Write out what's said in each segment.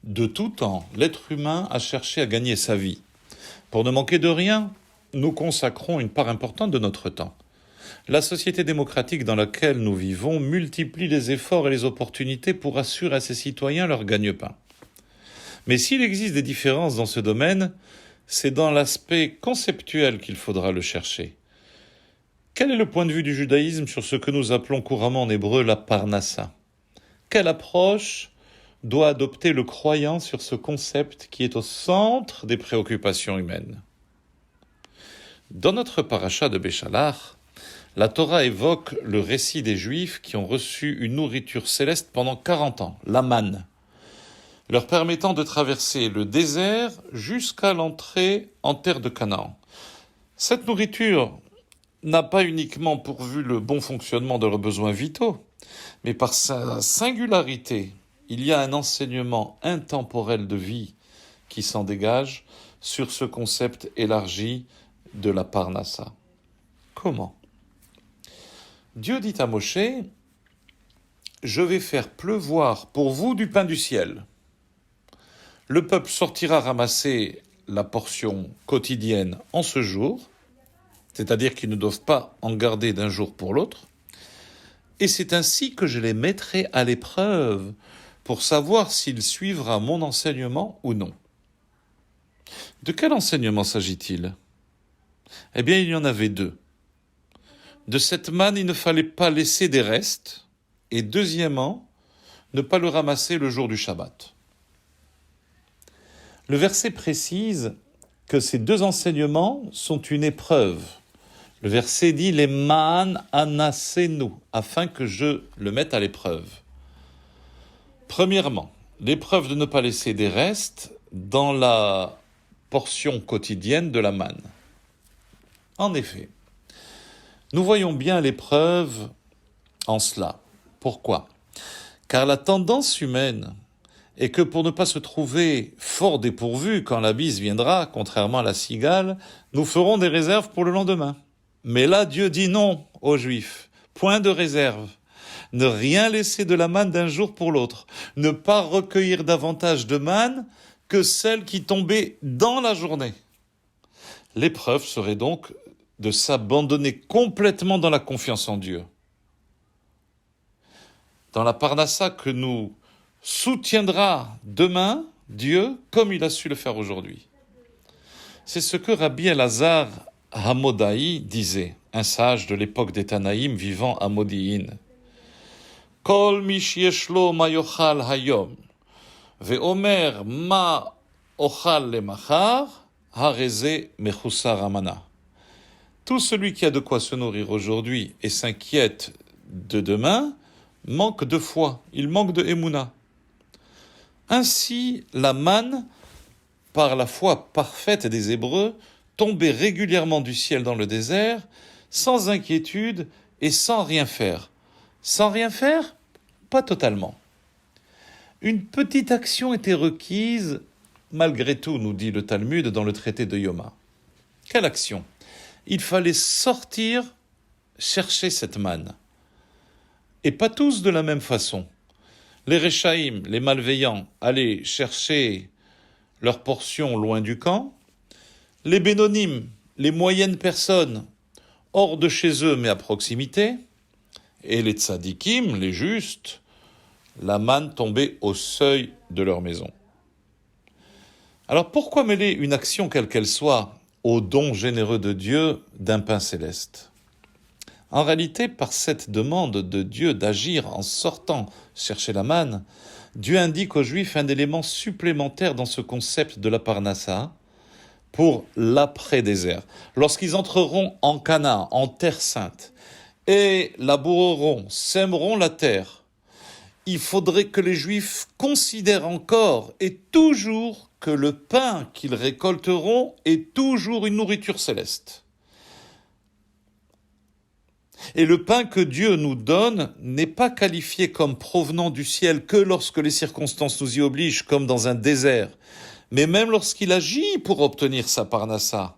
De tout temps, l'être humain a cherché à gagner sa vie. Pour ne manquer de rien, nous consacrons une part importante de notre temps. La société démocratique dans laquelle nous vivons multiplie les efforts et les opportunités pour assurer à ses citoyens leur gagne-pain. Mais s'il existe des différences dans ce domaine, c'est dans l'aspect conceptuel qu'il faudra le chercher. Quel est le point de vue du judaïsme sur ce que nous appelons couramment en hébreu la parnassa ? Quelle approche doit adopter le croyant sur ce concept qui est au centre des préoccupations humaines ? Dans notre paracha de Béchalach, la Torah évoque le récit des Juifs qui ont reçu une nourriture céleste pendant 40 ans, la manne, leur permettant de traverser le désert jusqu'à l'entrée en terre de Canaan. Cette nourriture n'a pas uniquement pourvu le bon fonctionnement de leurs besoins vitaux, mais par sa singularité, il y a un enseignement intemporel de vie qui s'en dégage sur ce concept élargi de la parnassa. Comment ? Dieu dit à Moshe, « Je vais faire pleuvoir pour vous du pain du ciel. » Le peuple sortira ramasser la portion quotidienne en ce jour, c'est-à-dire qu'ils ne doivent pas en garder d'un jour pour l'autre, et c'est ainsi que je les mettrai à l'épreuve pour savoir s'il suivra mon enseignement ou non. De quel enseignement s'agit-il ? Eh bien, il y en avait deux. De cette manne, il ne fallait pas laisser des restes, et deuxièmement, ne pas le ramasser le jour du Shabbat. Le verset précise que ces deux enseignements sont une épreuve. Le verset dit « Les man anasenu » afin que je le mette à l'épreuve. Premièrement, l'épreuve de ne pas laisser des restes dans la portion quotidienne de la manne. En effet, nous voyons bien l'épreuve en cela. Pourquoi ? Car la tendance humaine est que pour ne pas se trouver fort dépourvu quand la bise viendra, contrairement à la cigale, nous ferons des réserves pour le lendemain. Mais là, Dieu dit non aux Juifs. Point de réserve. Ne rien laisser de la manne d'un jour pour l'autre. Ne pas recueillir davantage de manne que celle qui tombait dans la journée. L'épreuve serait donc de s'abandonner complètement dans la confiance en Dieu. Dans la parnassa que nous soutiendra demain Dieu comme il a su le faire aujourd'hui. C'est ce que Rabbi Elazar Hamodai disait, un sage de l'époque des Tanaïm vivant à Modi'in. Kol mi sheyeshlo ma yochal hayom, ve'omer ma ochal lemachar, hareze mechusar amana. Tout celui qui a de quoi se nourrir aujourd'hui et s'inquiète de demain manque de foi, il manque de émouna. Ainsi, la manne, par la foi parfaite des Hébreux, tombait régulièrement du ciel dans le désert, sans inquiétude et sans rien faire. Sans rien faire ? Pas totalement. Une petite action était requise, malgré tout, nous dit le Talmud dans le traité de Yoma. Quelle action ? Il fallait sortir chercher cette manne. Et pas tous de la même façon. Les Réchaïm, les malveillants, allaient chercher leur portion loin du camp. Les Bénonim, les moyennes personnes, hors de chez eux mais à proximité. Et les Tzadikim, les justes, la manne tombait au seuil de leur maison. Alors pourquoi mêler une action quelle qu'elle soit au don généreux de Dieu d'un pain céleste ? En réalité, par cette demande de Dieu d'agir en sortant chercher la manne, Dieu indique aux Juifs un élément supplémentaire dans ce concept de la parnassa pour l'après-désert. Lorsqu'ils entreront en Canaan, en terre sainte, et laboureront, sèmeront la terre, il faudrait que les Juifs considèrent encore et toujours que le pain qu'ils récolteront est toujours une nourriture céleste. Et le pain que Dieu nous donne n'est pas qualifié comme provenant du ciel que lorsque les circonstances nous y obligent, comme dans un désert, mais même lorsqu'il agit pour obtenir sa parnassa,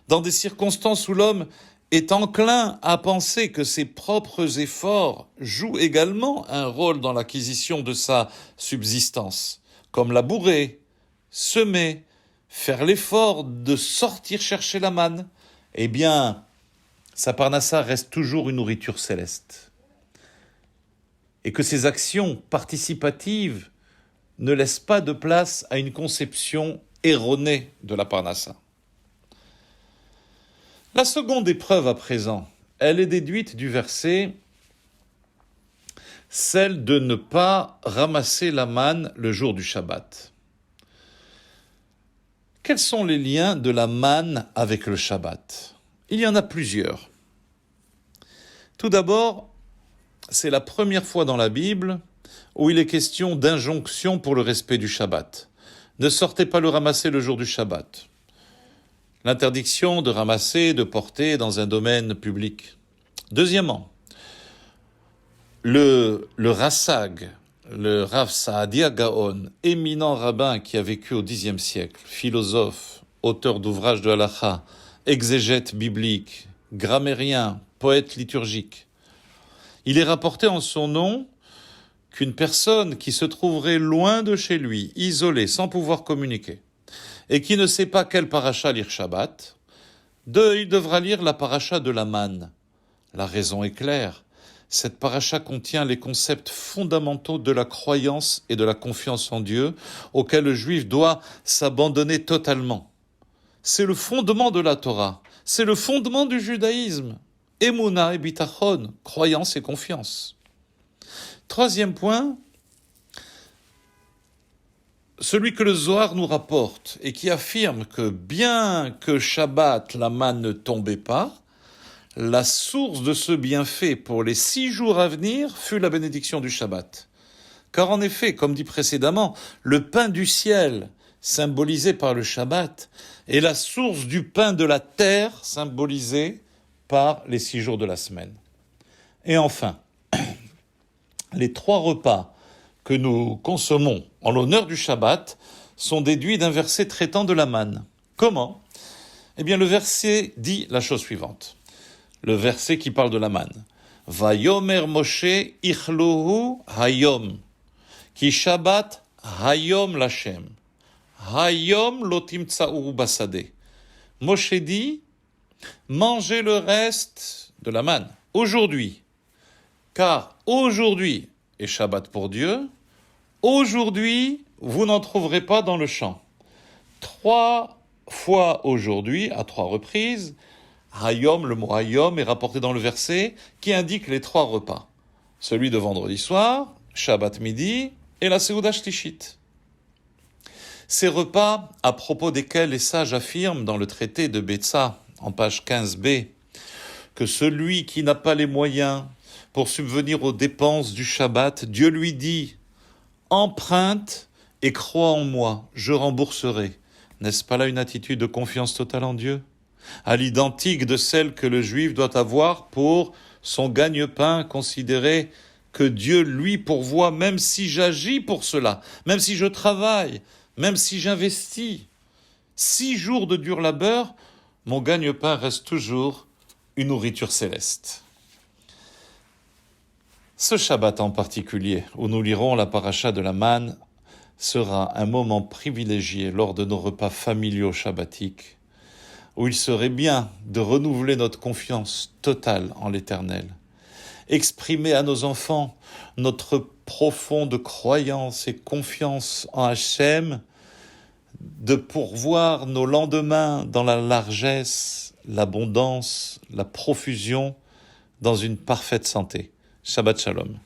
dans des circonstances où l'homme est enclin à penser que ses propres efforts jouent également un rôle dans l'acquisition de sa subsistance. comme labourer, semer, faire l'effort de sortir chercher la manne, eh bien, sa parnassa reste toujours une nourriture céleste. Et que ces actions participatives ne laissent pas de place à une conception erronée de la parnassa. La seconde épreuve à présent, elle est déduite du verset, celle de ne pas ramasser la manne le jour du Shabbat. Quels sont les liens de la manne avec le Shabbat? Il y en a plusieurs. Tout d'abord, c'est la première fois dans la Bible où il est question d'injonction pour le respect du Shabbat. Ne sortez pas le ramasser le jour du Shabbat. L'interdiction de ramasser, de porter dans un domaine public. Deuxièmement, le Rassag, le Rav Saadia Gaon, éminent rabbin qui a vécu au Xe siècle, philosophe, auteur d'ouvrages de halakha, exégète biblique, grammairien, poète liturgique. Il est rapporté en son nom qu'une personne qui se trouverait loin de chez lui, isolée, sans pouvoir communiquer, et qui ne sait pas quelle paracha lire Shabbat, il devra lire la paracha de la manne. La raison est claire. Cette paracha contient les concepts fondamentaux de la croyance et de la confiance en Dieu, auxquels le juif doit s'abandonner totalement. C'est le fondement de la Torah, c'est le fondement du judaïsme. Emouna et bitachon, croyance et confiance. Troisième point, celui que le Zohar nous rapporte et qui affirme que bien que Shabbat, la manne ne tombait pas, la source de ce bienfait pour les 6 jours à venir fut la bénédiction du Shabbat. Car en effet, comme dit précédemment, le pain du ciel, symbolisé par le Shabbat, est la source du pain de la terre, symbolisé par les 6 jours de la semaine. Et enfin, les 3 repas que nous consommons en l'honneur du Shabbat sont déduits d'un verset traitant de la manne. Comment? Eh bien, le verset dit la chose suivante. Le verset qui parle de la manne. Vayomer Moshe ichlohu hayom, ki Shabbat hayom lachem, hayom lotim tsaouru basade. Moshe dit, mangez le reste de la manne aujourd'hui, car aujourd'hui est Shabbat pour Dieu, aujourd'hui vous n'en trouverez pas dans le champ. 3 fois aujourd'hui, à 3 reprises, Hayom, le mot Hayom est rapporté dans le verset qui indique les 3 repas. Celui de vendredi soir, Shabbat midi et la Seuda Shlishit. Ces repas, à propos desquels les sages affirment dans le traité de Betsa, en page 15b, que celui qui n'a pas les moyens pour subvenir aux dépenses du Shabbat, Dieu lui dit « Emprunte et crois en moi, je rembourserai ». N'est-ce pas là une attitude de confiance totale en Dieu ? À l'identique de celle que le juif doit avoir pour son gagne-pain, considérer que Dieu lui pourvoit, même si j'agis pour cela, même si je travaille, même si j'investis. 6 jours de dur labeur, mon gagne-pain reste toujours une nourriture céleste. Ce Shabbat en particulier, où nous lirons la paracha de la manne, sera un moment privilégié lors de nos repas familiaux shabbatiques, où il serait bien de renouveler notre confiance totale en l'Éternel, exprimer à nos enfants notre profonde croyance et confiance en Hachem, de pourvoir nos lendemains dans la largesse, l'abondance, la profusion, dans une parfaite santé. Shabbat Shalom.